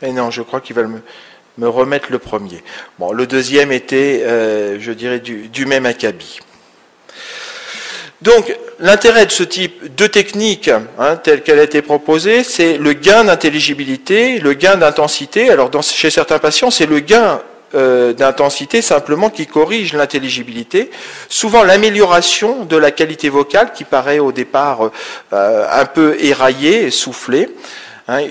Et non, je crois qu'il va me remettre le premier. Bon, le deuxième était, je dirais, du même acabit. Donc, l'intérêt de ce type de technique, telle qu'elle a été proposée, c'est le gain d'intelligibilité, le gain d'intensité. Alors, chez certains patients, c'est le gain d'intensité simplement qui corrige l'intelligibilité. Souvent, l'amélioration de la qualité vocale, qui paraît au départ un peu éraillée, soufflée,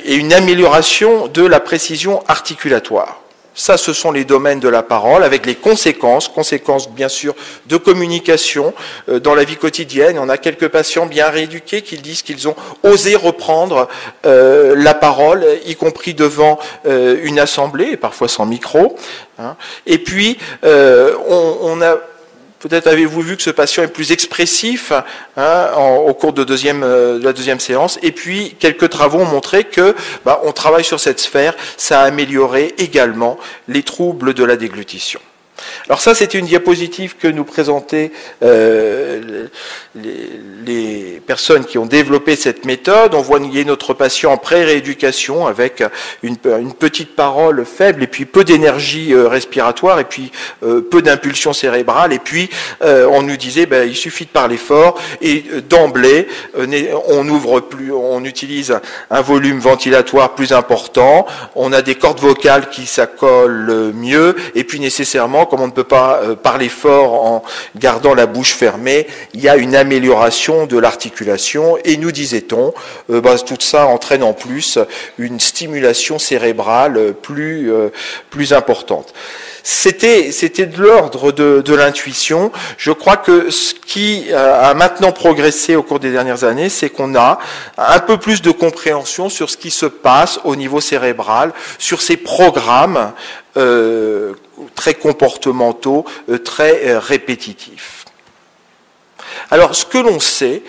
et une amélioration de la précision articulatoire. Ça, ce sont les domaines de la parole, avec les conséquences bien sûr de communication dans la vie quotidienne. On a quelques patients bien rééduqués qui disent qu'ils ont osé reprendre la parole, y compris devant une assemblée, et parfois sans micro. Et puis, on a... Peut-être avez-vous vu que ce patient est plus expressif au cours de la deuxième séance. Et puis, quelques travaux ont montré que on travaille sur cette sphère. Ça a amélioré également les troubles de la déglutition. Alors ça, c'est une diapositive que nous présentaient les personnes qui ont développé cette méthode. On voyait notre patient en pré-rééducation avec une petite parole faible et puis peu d'énergie respiratoire et puis peu d'impulsion cérébrale. Et puis on nous disait il suffit de parler fort et d'emblée on utilise un volume ventilatoire plus important. On a des cordes vocales qui s'accolent mieux et puis nécessairement, comme on ne peut pas parler fort en gardant la bouche fermée, il y a une amélioration de l'articulation et nous disait-on, tout ça entraîne en plus une stimulation cérébrale plus importante. C'était de l'ordre de l'intuition. Je crois que ce qui a maintenant progressé au cours des dernières années, c'est qu'on a un peu plus de compréhension sur ce qui se passe au niveau cérébral, sur ces programmes très comportementaux, très répétitifs. Alors, ce que l'on sait,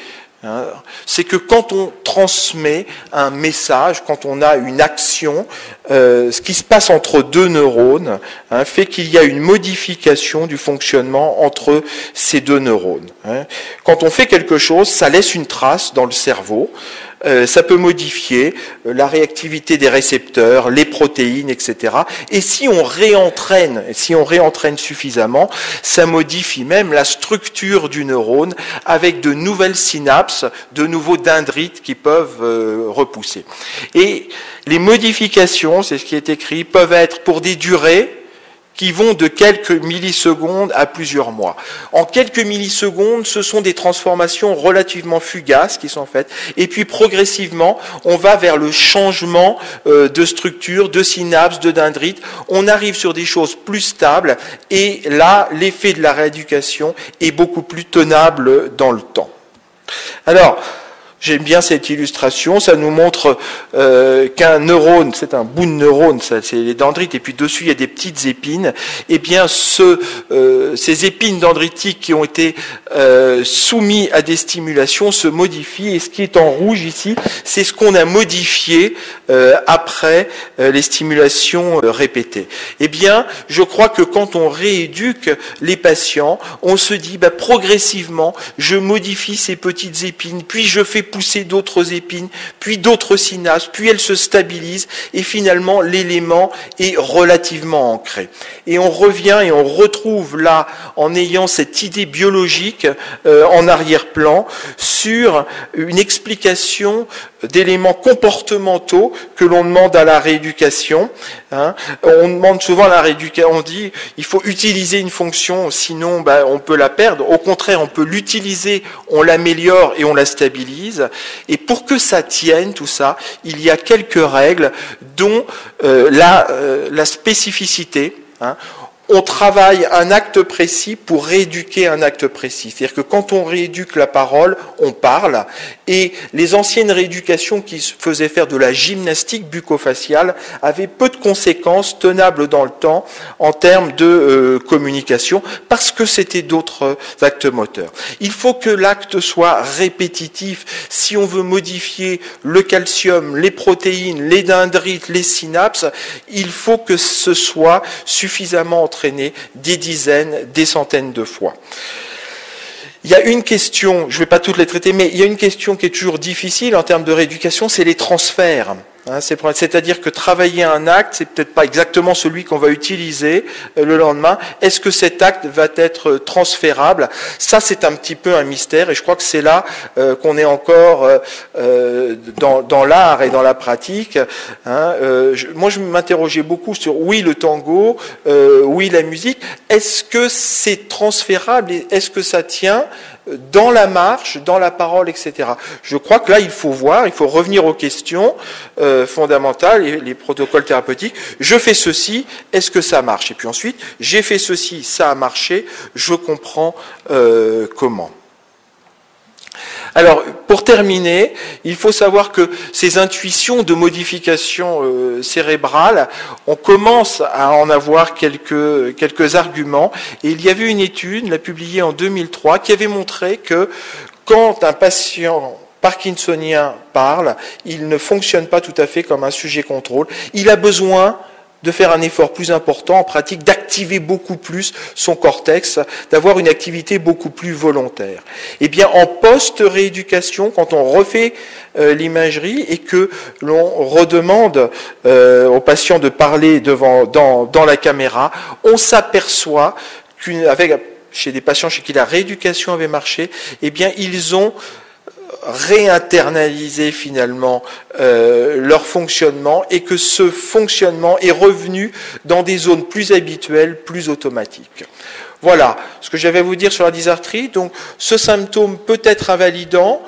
c'est que quand on transmet un message, quand on a une action, ce qui se passe entre deux neurones fait qu'il y a une modification du fonctionnement entre ces deux neurones. Quand on fait quelque chose, ça laisse une trace dans le cerveau. Ça peut modifier la réactivité des récepteurs, les protéines, etc. Et si on réentraîne suffisamment, ça modifie même la structure du neurone avec de nouvelles synapses, de nouveaux dendrites qui peuvent repousser. Et les modifications, c'est ce qui est écrit, peuvent être pour des durées qui vont de quelques millisecondes à plusieurs mois. En quelques millisecondes, ce sont des transformations relativement fugaces qui sont faites. Et puis progressivement, on va vers le changement de structure, de synapses, de dendrites. On arrive sur des choses plus stables. Et là, l'effet de la rééducation est beaucoup plus tenable dans le temps. Alors, j'aime bien cette illustration, ça nous montre qu'un neurone, c'est un bout de neurone, ça, c'est les dendrites, et puis dessus il y a des petites épines. Eh bien, ces épines dendritiques qui ont été soumises à des stimulations se modifient, et ce qui est en rouge ici, c'est ce qu'on a modifié après les stimulations répétées. Eh bien, je crois que quand on rééduque les patients, on se dit progressivement, je modifie ces petites épines, puis je fais pousser d'autres épines, puis d'autres synapses, puis elles se stabilisent, et finalement l'élément est relativement ancré. Et on revient et on retrouve là, en ayant cette idée biologique en arrière-plan, sur une explication d'éléments comportementaux que l'on demande à la rééducation. On demande souvent à la rééducation, on dit il faut utiliser une fonction, sinon on peut la perdre. Au contraire, on peut l'utiliser, on l'améliore et on la stabilise. Et pour que ça tienne, tout ça, il y a quelques règles, dont la spécificité. On travaille un acte précis pour rééduquer un acte précis. C'est-à-dire que quand on rééduque la parole, on parle. Et les anciennes rééducations qui faisaient faire de la gymnastique bucco-faciale avaient peu de conséquences tenables dans le temps en termes de communication, parce que c'était d'autres actes moteurs. Il faut que l'acte soit répétitif. Si on veut modifier le calcium, les protéines, les dendrites, les synapses, il faut que ce soit suffisamment entraîné des dizaines, des centaines de fois. Il y a une question, je ne vais pas toutes les traiter, mais il y a une question qui est toujours difficile en termes de rééducation, c'est les transferts. Hein, c'est-à-dire que travailler un acte, c'est peut-être pas exactement celui qu'on va utiliser le lendemain. Est-ce que cet acte va être transférable? Ça, c'est un petit peu un mystère, et je crois que c'est là qu'on est encore dans l'art et dans la pratique. Hein. Moi, je m'interrogeais beaucoup sur oui le tango, oui la musique. Est-ce que c'est transférable et est-ce que ça tient dans la marche, dans la parole, etc. Je crois que là, il faut voir, il faut revenir aux questions fondamentales, les protocoles thérapeutiques. Je fais ceci, est-ce que ça marche? Et puis ensuite, j'ai fait ceci, ça a marché, je comprends comment. Alors, pour terminer, il faut savoir que ces intuitions de modification cérébrale, on commence à en avoir quelques arguments. Et il y avait une étude, la publiée en 2003, qui avait montré que quand un patient parkinsonien parle, il ne fonctionne pas tout à fait comme un sujet contrôle. Il a besoin de faire un effort plus important en pratique, d'activer beaucoup plus son cortex, d'avoir une activité beaucoup plus volontaire. Eh bien, en post-rééducation, quand on refait l'imagerie et que l'on redemande aux patients de parler dans la caméra, on s'aperçoit chez des patients chez qui la rééducation avait marché, eh bien, ils ont réinternaliser finalement leur fonctionnement et que ce fonctionnement est revenu dans des zones plus habituelles, plus automatiques. Voilà ce que j'avais à vous dire sur la dysarthrie. Donc ce symptôme peut être invalidant.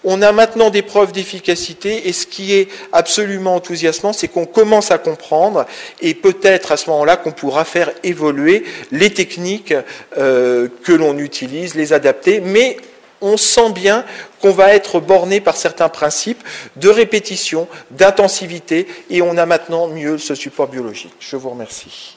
On a maintenant des preuves d'efficacité et ce qui est absolument enthousiasmant, c'est qu'on commence à comprendre et peut-être à ce moment-là qu'on pourra faire évoluer les techniques que l'on utilise, les adapter, mais on sent bien qu'on va être borné par certains principes de répétition, d'intensivité, et on a maintenant mieux ce support biologique. Je vous remercie.